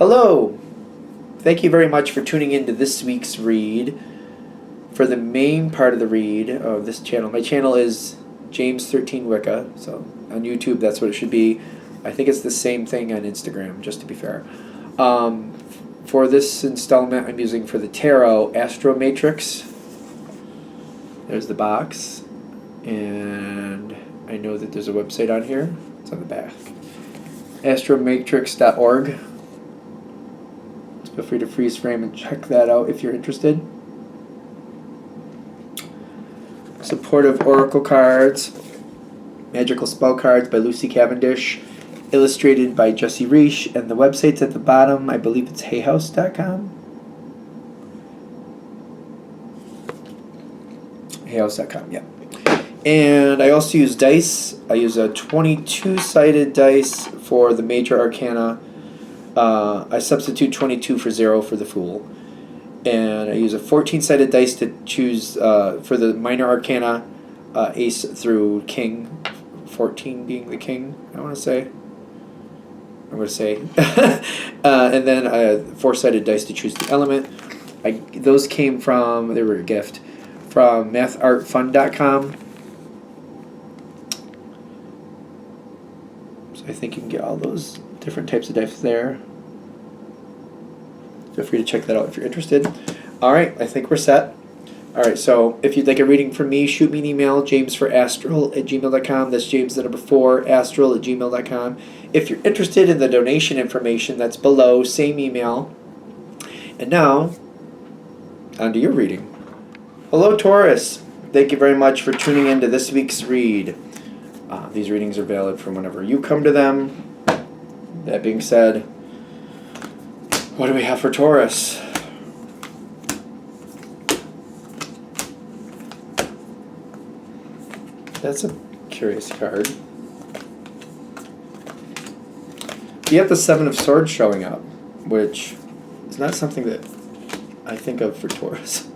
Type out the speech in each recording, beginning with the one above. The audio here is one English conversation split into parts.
Hello! Thank you very much for tuning in to this week's read. For the main part of the read of this channel, my channel is James13 Wicca, so on YouTube that's what it should be. I think it's the same thing on Instagram, just to be fair. For this installment, I'm using for the Tarot Astro Matrix. There's the box, and I know that there's a website on here. It's on the back. astromatrix.org. Feel free to freeze frame and check that out if you're interested. Supportive Oracle cards, Magical Spell cards by Lucy Cavendish, illustrated by Jesse Reish, and the website's at the bottom. I believe it's hayhouse.com. hayhouse.com, yeah. And I also use dice. I use a 22-sided dice for the major arcana. I substitute 22 for 0 for the Fool. And I use a 14-sided dice to choose for the minor arcana, Ace through King, 14 being the King, I want to say. I'm going to say. And then a 4-sided dice to choose the element. Those came from, they were a gift, from mathartfun.com. So I think you can get all those different types of dice there. Feel free to check that out if you're interested. Alright, I think we're set. Alright, so if you'd like a reading from me, shoot me an email, jamesforastral@gmail.com. That's James the number 4, astral@gmail.com. If you're interested in the donation information, that's below, same email. And now, on to your reading. Hello, Taurus. Thank you very much for tuning in to this week's read. These readings are valid from whenever you come to them. That being said, what do we have for Taurus? That's a curious card. You have the 7 of Swords showing up, which is not something that I think of for Taurus.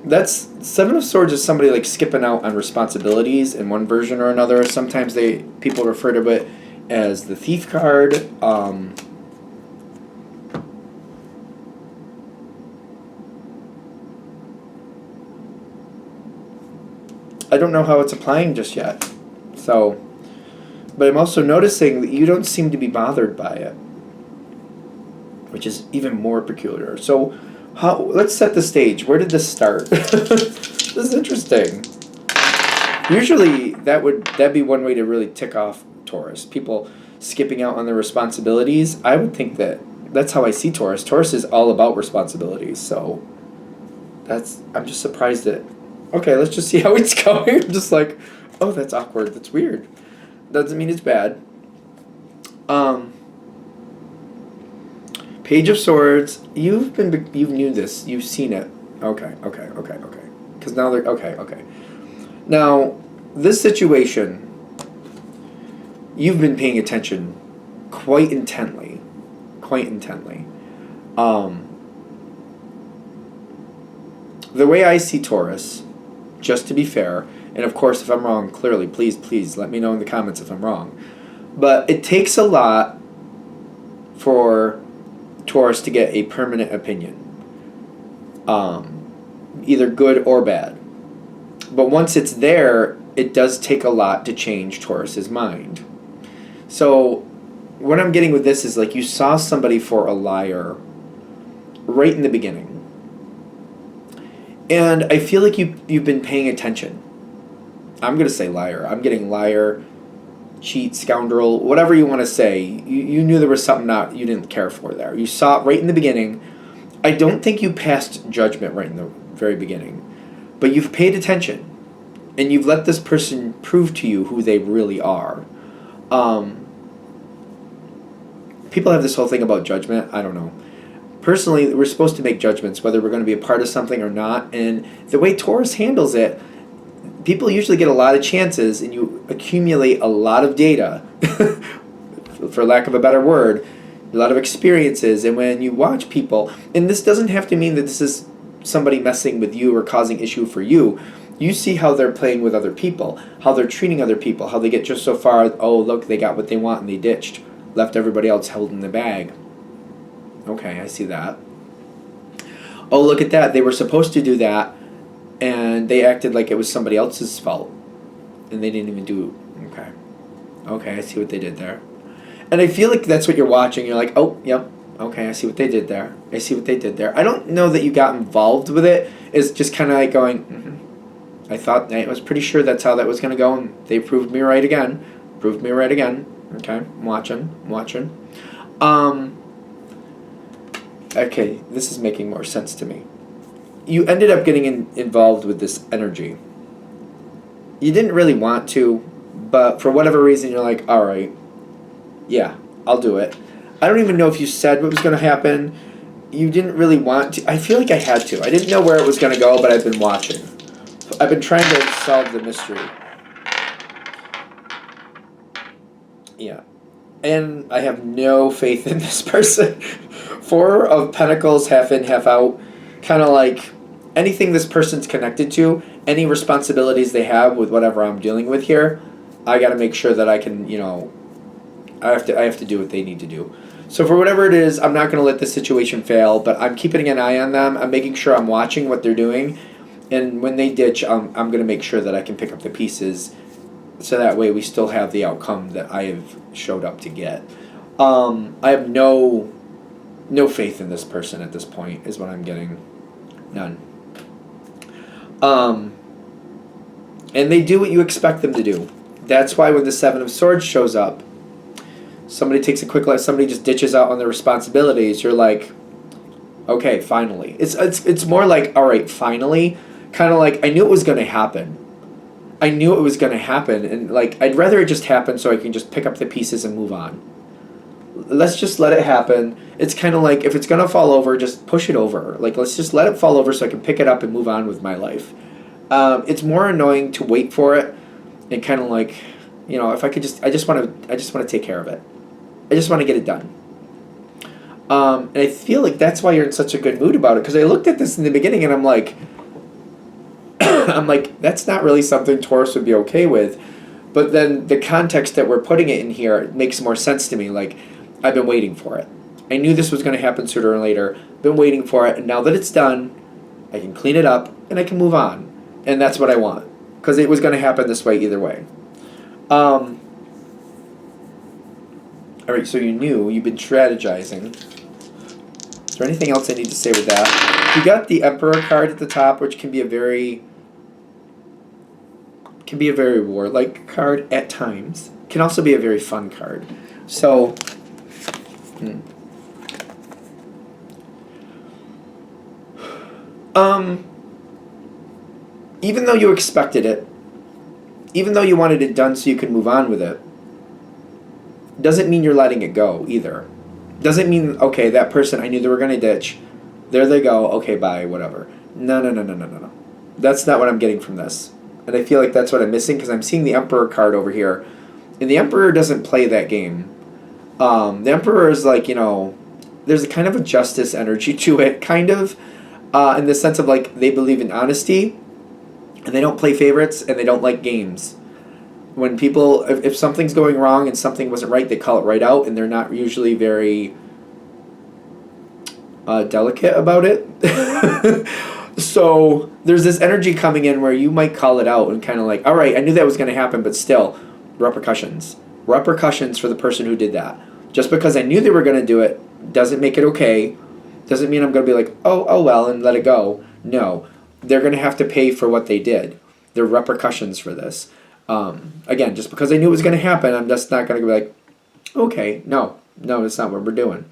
That's 7 of Swords is somebody like skipping out on responsibilities in one version or another. Sometimes people refer to it as the Thief card. I don't know how it's applying just yet. So, but I'm also noticing that you don't seem to be bothered by it, which is even more peculiar. So, let's set the stage. Where did this start? This is interesting. Usually, that'd be one way to really tick off Taurus. People skipping out on their responsibilities. I would think that's how I see Taurus. Taurus is all about responsibilities. So, I'm just surprised that. Okay, let's just see how it's going. I'm just like, oh, that's awkward. That's weird. Doesn't mean it's bad. Page of Swords. You knew this. You've seen it. Okay. Because now they're okay. Now, this situation, you've been paying attention quite intently. The way I see Taurus, just to be fair, and of course if I'm wrong, clearly, please let me know in the comments if I'm wrong. But it takes a lot for Taurus to get a permanent opinion, either good or bad. But once it's there, it does take a lot to change Taurus's mind. So what I'm getting with this is like you saw somebody for a liar right in the beginning. And I feel like you've been paying attention. I'm going to say liar. I'm getting liar, cheat, scoundrel, whatever you want to say. You knew there was something you didn't care for there. You saw it right in the beginning. I don't think you passed judgment right in the very beginning. But you've paid attention. And you've let this person prove to you who they really are. People have this whole thing about judgment. I don't know. Personally, we're supposed to make judgments whether we're going to be a part of something or not. And the way Taurus handles it, people usually get a lot of chances and you accumulate a lot of data, for lack of a better word, a lot of experiences. And when you watch people, and this doesn't have to mean that this is somebody messing with you or causing issue for you. You see how they're playing with other people, how they're treating other people, how they get just so far, oh, look, they got what they want and they ditched. left everybody else holding the bag. Okay, I see that. Oh, look at that. They were supposed to do that, and they acted like it was somebody else's fault, and they didn't even do it. Okay. Okay, I see what they did there. And I feel like that's what you're watching. You're like, oh, yep. Okay, I see what they did there. I see what they did there. I don't know that you got involved with it. It's just kind of like going, I was pretty sure that's how that was going to go, and they proved me right again. Proved me right again. Okay, I'm watching. Okay, this is making more sense to me. You ended up getting involved with this energy. You didn't really want to, but for whatever reason, you're like, all right, yeah, I'll do it. I don't even know if you said what was going to happen. You didn't really want to. I feel like I had to. I didn't know where it was going to go, but I've been watching. I've been trying to solve the mystery. Yeah. And I have no faith in this person. 4 of Pentacles, half in, half out. Kind of like anything this person's connected to, any responsibilities they have with whatever I'm dealing with here, I got to make sure that I can, I have to do what they need to do. So for whatever it is, I'm not going to let this situation fail, but I'm keeping an eye on them. I'm making sure I'm watching what they're doing. And when they ditch, I'm going to make sure that I can pick up the pieces so that way we still have the outcome that I have showed up to get. I have no faith in this person at this point is what I'm getting. None. And they do what you expect them to do. That's why when the 7 of Swords shows up, somebody takes a quick look, somebody just ditches out on their responsibilities, you're like, okay, finally. It's more like, all right, finally. Kind of like, I knew it was going to happen. And like, I'd rather it just happen so I can just pick up the pieces and move on. Let's just let it happen. It's kind of like, if it's going to fall over, just push it over. Like, let's just let it fall over so I can pick it up and move on with my life. It's more annoying to wait for it and kind of like, if I could I just want to take care of it. I just want to get it done. And I feel like that's why you're in such a good mood about it. Because I looked at this in the beginning and I'm like, that's not really something Taurus would be okay with. But then the context that we're putting it in here makes more sense to me. Like, I've been waiting for it. I knew this was going to happen sooner or later. Been waiting for it. And now that it's done, I can clean it up and I can move on. And that's what I want. Because it was going to happen this way either way. All right, so you've been strategizing. Is there anything else I need to say with that? You got the Emperor card at the top, which can be a very warlike card at times. Can also be a very fun card. So, even though you expected it, even though you wanted it done so you could move on with it, doesn't mean you're letting it go either. Doesn't mean, okay, that person I knew they were going to ditch. There they go. Okay, bye, whatever. No. That's not what I'm getting from this. And I feel like that's what I'm missing because I'm seeing the Emperor card over here. And the Emperor doesn't play that game. The Emperor is like, there's a kind of a justice energy to it, kind of, in the sense of like they believe in honesty and they don't play favorites and they don't like games. When people, if something's going wrong and something wasn't right, they call it right out, and they're not usually very delicate about it. So there's this energy coming in where you might call it out and kind of like, all right, I knew that was going to happen, but still, repercussions. Repercussions for the person who did that. Just because I knew they were going to do it doesn't make it okay. Doesn't mean I'm going to be like, oh well, and let it go. No, they're going to have to pay for what they did. There are repercussions for this. Again, just because I knew it was going to happen, I'm just not going to be like, okay, no, that's not what we're doing.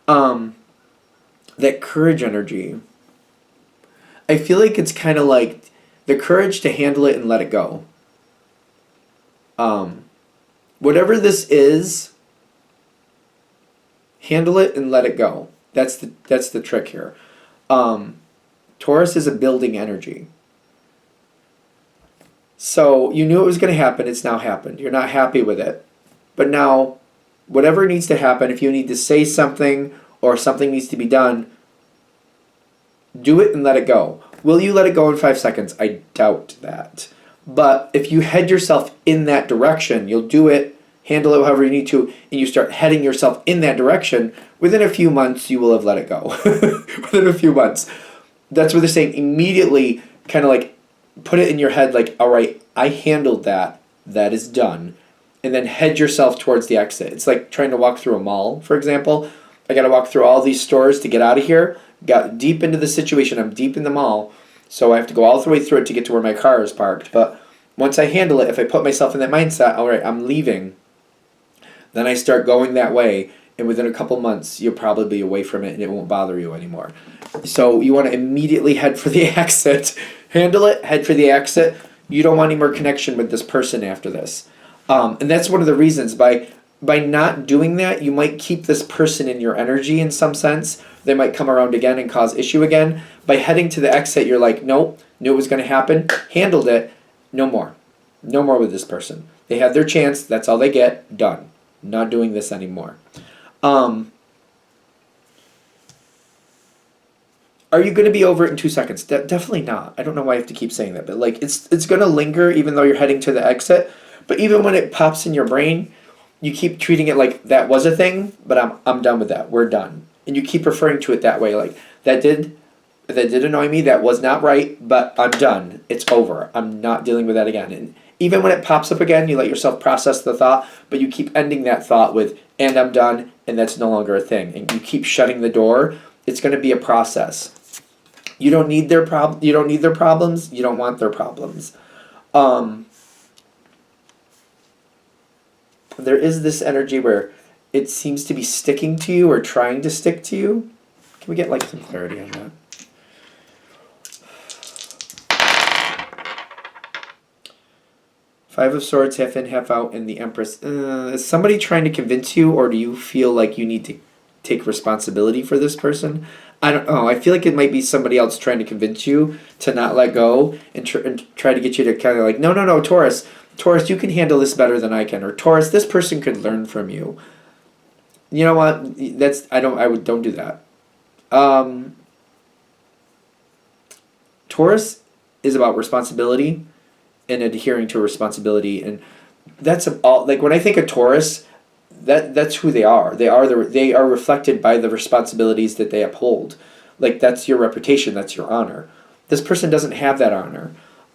That courage energy, I feel like it's kind of like the courage to handle it and let it go. Whatever this is, handle it and let it go. That's the trick here. Taurus is a building energy. So you knew it was going to happen. It's now happened. You're not happy with it. But now, whatever needs to happen, if you need to say something or something needs to be done, do it and let it go. Will you let it go in 5 seconds? I doubt that. But if you head yourself in that direction, you'll do it, handle it however you need to, and you start heading yourself in that direction, within a few months you will have let it go. Within a few months. That's what they're saying. Immediately kind of like put it in your head like, all right, I handled that. That is done. And then head yourself towards the exit. It's like trying to walk through a mall, for example. I got to walk through all these stores to get out of here. Got deep into the situation. I'm deep in the mall. So I have to go all the way through it to get to where my car is parked. But once I handle it, if I put myself in that mindset, all right, I'm leaving, then I start going that way. And within a couple months, you'll probably be away from it and it won't bother you anymore. So you want to immediately head for the exit. Handle it, head for the exit. You don't want any more connection with this person after this. And that's one of the reasons. By not doing that, you might keep this person in your energy in some sense. They might come around again and cause issue again. By heading to the exit, you're like, nope, knew it was going to happen, handled it, no more. No more with this person. They had their chance, that's all they get, done. Not doing this anymore. Are you going to be over it in 2 seconds? Definitely not. I don't know why I have to keep saying that, but like it's going to linger even though you're heading to the exit. But even when it pops in your brain, you keep treating it like that was a thing, but I'm done with that. We're done. And you keep referring to it that way, like that did annoy me, that was not right, but I'm done. It's over. I'm not dealing with that again. And even when it pops up again, you let yourself process the thought, but you keep ending that thought with, and I'm done, and that's no longer a thing. And you keep shutting the door. It's going to be a process. You don't need their you don't need their problems. You don't want their problems. There is this energy where it seems to be sticking to you or trying to stick to you. Can we get like some clarity on that? Five of Swords, half in, half out, and the Empress. Is somebody trying to convince you, or do you feel like you need to take responsibility for this person? I don't know. I feel like it might be somebody else trying to convince you to not let go and try to get you to kind of like, no, Taurus, you can handle this better than I can, or Taurus, this person could learn from you. You know what? Don't do that. Taurus is about responsibility and adhering to responsibility, and that's all. Like when I think of Taurus, that's who they are. They are reflected by the responsibilities that they uphold. Like that's your reputation, that's your honor. This person doesn't have that honor.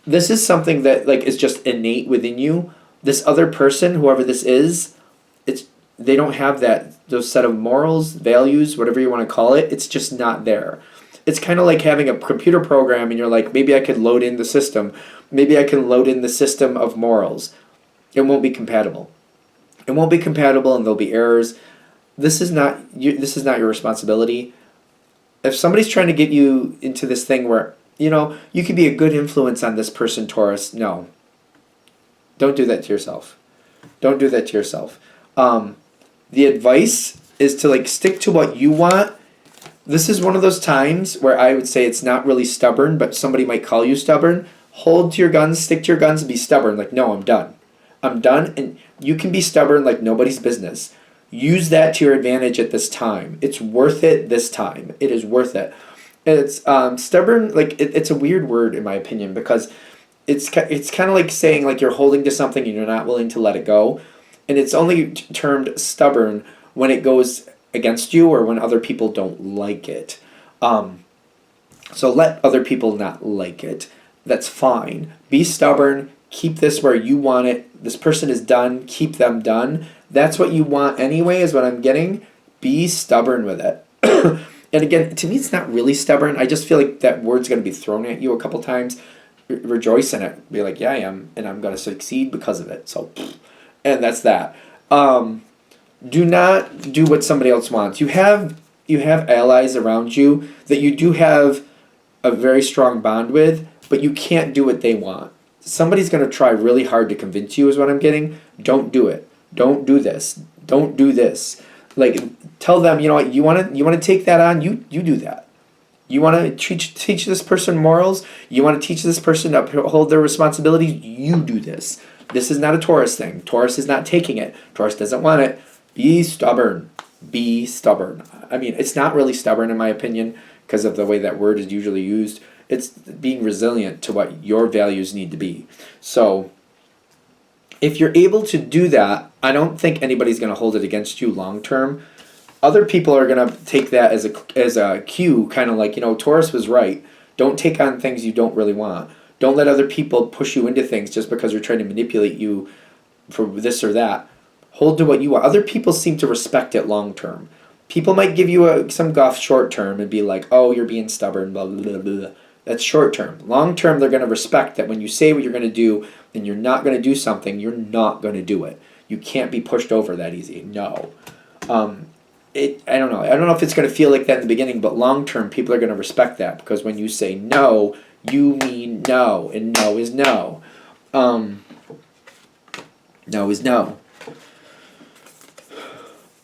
This is something that like is just innate within you. This other person, whoever this is, they don't have those set of morals, values, whatever you want to call it. It's just not there. It's kind of like having a computer program and you're like, maybe I could load in the system. Maybe I can load in the system of morals. It won't be compatible. It won't be compatible and there'll be errors. This is not your responsibility. If somebody's trying to get you into this thing where, you could be a good influence on this person, Taurus, no. Don't do that to yourself. Don't do that to yourself. The advice is to like stick to what you want. This is one of those times where I would say it's not really stubborn, but somebody might call you stubborn. Hold to your guns, stick to your guns, and be stubborn. Like, no, I'm done. I'm done, and you can be stubborn like nobody's business. Use that to your advantage at this time. It's worth it this time. It is worth it. It's stubborn, like it's a weird word in my opinion because it's kind of like saying like you're holding to something and you're not willing to let it go. And it's only termed stubborn when it goes against you or when other people don't like it. So let other people not like it. That's fine. Be stubborn. Keep this where you want it. This person is done. Keep them done. That's what you want anyway, is what I'm getting. Be stubborn with it. And again, to me, it's not really stubborn. I just feel like that word's going to be thrown at you a couple times. Rejoice in it. Be like, yeah, I am. And I'm going to succeed because of it. So, and that's that. Do not do what somebody else wants. You have allies around you that you do have a very strong bond with, but you can't do what they want. Somebody's going to try really hard to convince you is what I'm getting. Don't do it. Don't do this. Don't do this. Like, tell them, you know what, you want to take that on, you do that. You want to teach this person morals, you want to teach this person to uphold their responsibilities, you do this. This is not a Taurus thing. Taurus is not taking it. Taurus doesn't want it. Be stubborn. Be stubborn. I mean, it's not really stubborn in my opinion because of the way that word is usually used. It's being resilient to what your values need to be. So if you're able to do that, I don't think anybody's going to hold it against you long term. Other people are going to take that as a cue, kind of like, Taurus was right. Don't take on things you don't really want. Don't let other people push you into things just because they're trying to manipulate you for this or that. Hold to what you want. Other people seem to respect it long term. People might give you some guff short term and be like, oh, you're being stubborn, blah, blah, blah, blah. That's short term. Long term, they're going to respect that when you say what you're going to do and you're not going to do something, you're not going to do it. You can't be pushed over that easy. No. I don't know. I don't know if it's going to feel like that in the beginning, but long term, people are going to respect that because when you say no, you mean no, and no is no. No is no.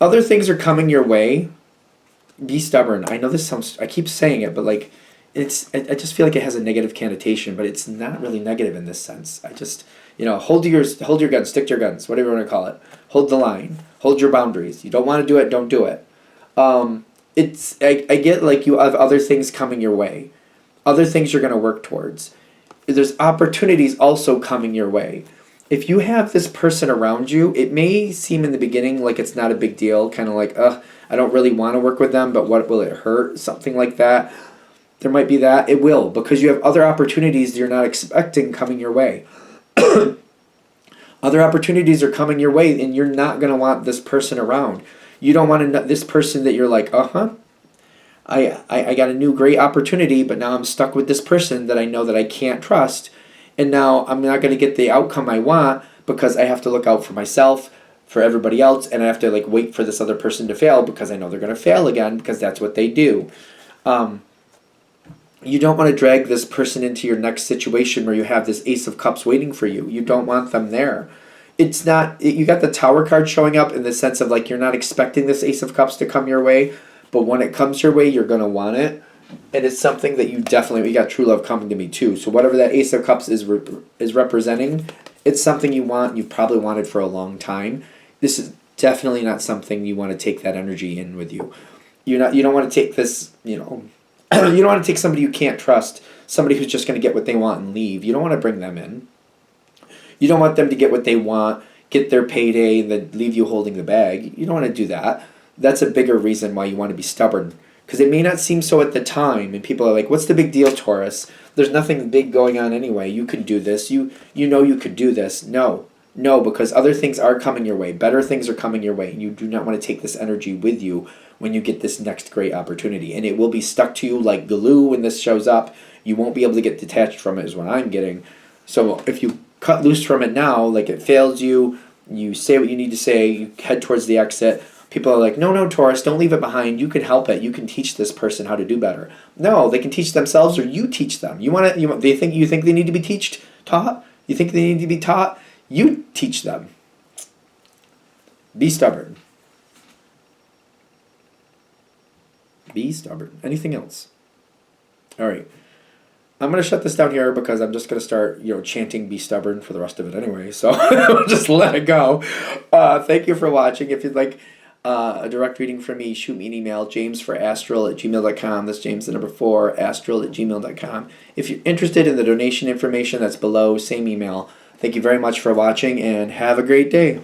Other things are coming your way. Be stubborn. I know this sounds, I keep saying it, but like, I just feel like it has a negative connotation, but it's not really negative in this sense. I just, hold your guns, stick to your guns, whatever you want to call it. Hold the line. Hold your boundaries. You don't want to do it, don't do it. I get like you have other things coming your way. Other things you're going to work towards. There's opportunities also coming your way. If you have this person around you, it may seem in the beginning like it's not a big deal, kind of like, I don't really want to work with them, but what will it hurt? Something like that. There might be that. It will, because you have other opportunities you're not expecting coming your way. Other opportunities are coming your way, and you're not going to want this person around. You don't want this person that you're like, I got a new great opportunity, but now I'm stuck with this person that I know that I can't trust. And now I'm not going to get the outcome I want because I have to look out for myself, for everybody else, and I have to wait for this other person to fail because I know they're going to fail again because that's what they do. You don't want to drag this person into your next situation where you have this Ace of Cups waiting for you. You don't want them there. It's not, you got the Tower card showing up in the sense of like you're not expecting this Ace of Cups to come your way, but when it comes your way, you're going to want it. And it's something that you got true love coming to me too. So whatever that Ace of Cups is representing, it's something you want, you've probably wanted for a long time. This is definitely not something you want to take that energy in with you. You don't want to take this, you don't want to take somebody you can't trust, somebody who's just going to get what they want and leave. You don't want to bring them in. You don't want them to get what they want, get their payday, and then leave you holding the bag. You don't want to do that. That's a bigger reason why you want to be stubborn. Because it may not seem so at the time, and people are like, what's the big deal, Taurus? There's nothing big going on anyway. You can do this. You know you could do this. No, because other things are coming your way. Better things are coming your way, and you do not want to take this energy with you when you get this next great opportunity. And it will be stuck to you like glue when this shows up. You won't be able to get detached from it is what I'm getting. So if you cut loose from it now, like it fails you, you say what you need to say, you head towards the exit. People are like, no, Taurus, don't leave it behind. You can help it. You can teach this person how to do better. No, they can teach themselves, or you teach them. You think they need to be taught? You think they need to be taught? You teach them. Be stubborn. Be stubborn. Anything else? All right. I'm going to shut this down here because I'm just going to start, chanting "Be stubborn" for the rest of it anyway. So just let it go. Thank you for watching. If you'd like a direct reading from me, shoot me an email, jamesforastral@gmail.com. That's James the number 4, astral@gmail.com. If you're interested in the donation information, that's below, same email. Thank you very much for watching, and have a great day.